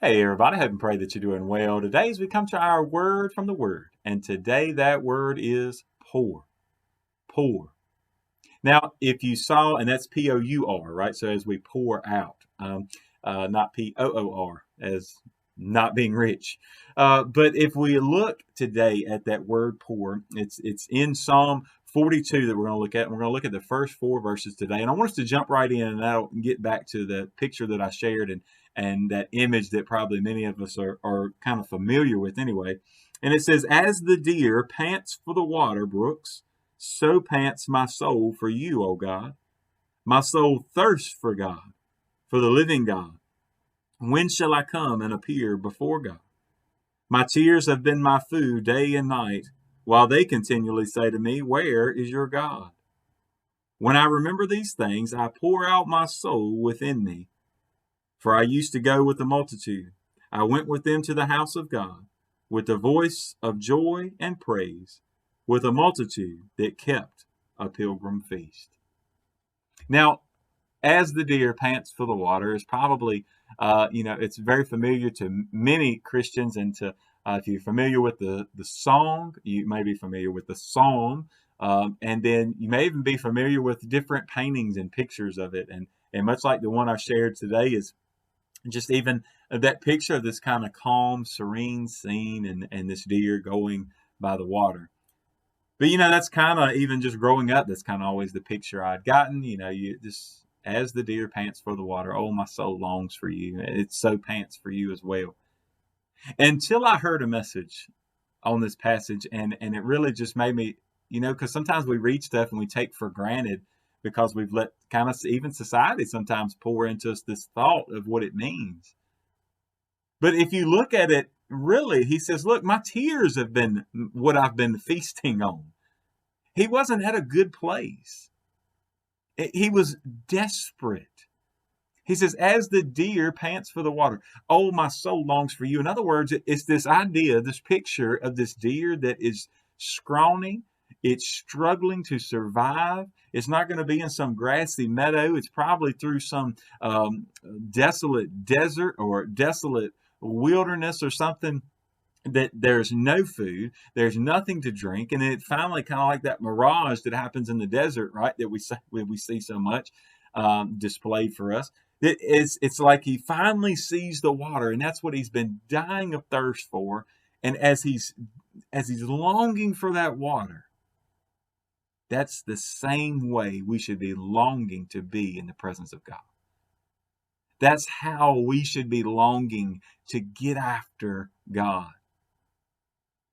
Hey everybody, hope and pray that you're doing well. Today as we come to our word from the word, and today that word is pour. Pour. Now, if you saw, and that's Pour, right? So as we pour out, not Poor, as not being rich. But if we look today at that word pour, it's in Psalm 42 that we're going to look at. And we're going to look at the first four verses today. And I want us to jump right in, and that'll get back to the picture that I shared and that image that probably many of us are kind of familiar with anyway. And it says, "As the deer pants for the water brooks, so pants my soul for you, O God. My soul thirsts for God, for the living God. When shall I come and appear before God? My tears have been my food day and night, while they continually say to me, Where is your God? When I remember these things, I pour out my soul within me. For I used to go with the multitude. I went with them to the house of God, with the voice of joy and praise, with a multitude that kept a pilgrim feast." Now, as the deer pants for the water is probably, it's very familiar to many Christians, and to if you're familiar with the song, you may be familiar with the psalm, and then you may even be familiar with different paintings and pictures of it, and much like the one I shared today is just even that picture of this kind of calm, serene scene, and this deer going by the water. But that's kind of, even just growing up, that's kind of always the picture I'd gotten. You just, as the deer pants for the water, oh, my soul longs for you. It so pants for you as well. Until I heard a message on this passage, and it really just made me, because sometimes we read stuff and we take for granted because we've let kind of even society sometimes pour into us this thought of what it means. But if you look at it, really, he says, look, my tears have been what I've been feasting on. He wasn't at a good place. He was desperate. He says, as the deer pants for the water, oh, my soul longs for you. In other words, it's this idea, this picture of this deer that is scrawny. It's struggling to survive. It's not going to be in some grassy meadow. It's probably through some desolate desert or desolate wilderness or something, that there's no food, there's nothing to drink, and then it finally, kind of like that mirage that happens in the desert, right? That we see so much displayed for us. It's like he finally sees the water, and that's what he's been dying of thirst for. And as he's longing for that water, that's the same way we should be longing to be in the presence of God. That's how we should be longing to get after God.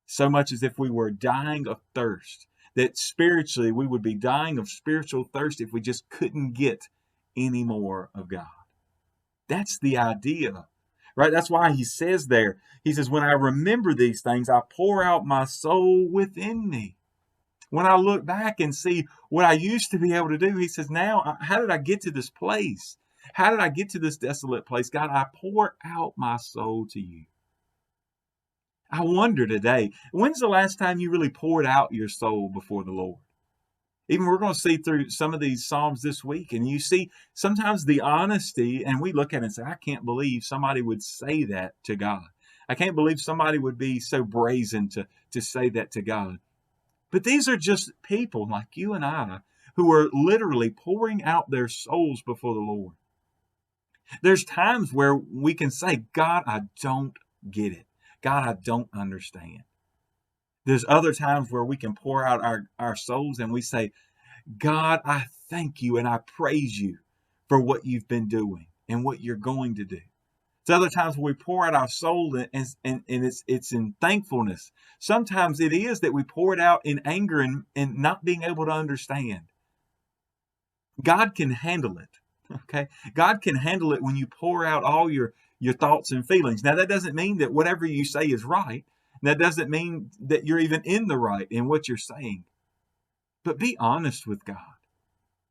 So much as if we were dying of thirst, that spiritually we would be dying of spiritual thirst if we just couldn't get any more of God. That's the idea, right? That's why he says there, he says, when I remember these things, I pour out my soul within me. When I look back and see what I used to be able to do, he says, now, how did I get to this place? How did I get to this desolate place? God, I pour out my soul to you. I wonder today, when's the last time you really poured out your soul before the Lord? Even we're going to see through some of these Psalms this week, and you see sometimes the honesty, and we look at it and say, I can't believe somebody would say that to God. I can't believe somebody would be so brazen to say that to God. But these are just people like you and I who are literally pouring out their souls before the Lord. There's times where we can say, God, I don't get it. God, I don't understand. There's other times where we can pour out our souls and we say, God, I thank you and I praise you for what you've been doing and what you're going to do. There's other times where we pour out our soul and it's in thankfulness. Sometimes it is that we pour it out in anger and not being able to understand. God can handle it. Okay? God can handle it when you pour out all your thoughts and feelings. Now, that doesn't mean that whatever you say is right. That doesn't mean that you're even in the right in what you're saying. But be honest with God.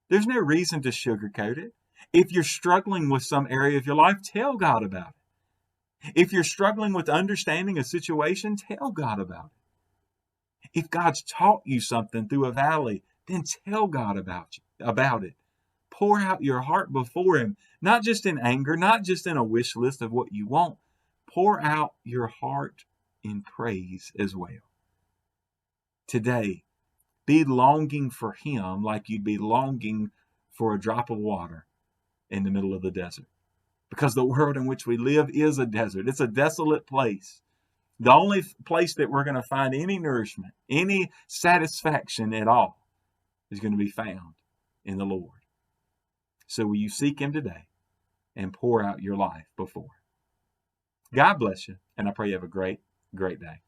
There's no reason to sugarcoat it. If you're struggling with some area of your life, tell God about it. If you're struggling with understanding a situation, tell God about it. If God's taught you something through a valley, then tell God about it. Pour out your heart before him, not just in anger, not just in a wish list of what you want, pour out your heart in praise as well. Today, be longing for him like you'd be longing for a drop of water in the middle of the desert. Because the world in which we live is a desert. It's a desolate place. The only place that we're going to find any nourishment, any satisfaction at all, is going to be found in the Lord. So will you seek him today and pour out your life before him? God bless you, and I pray you have a great, great day.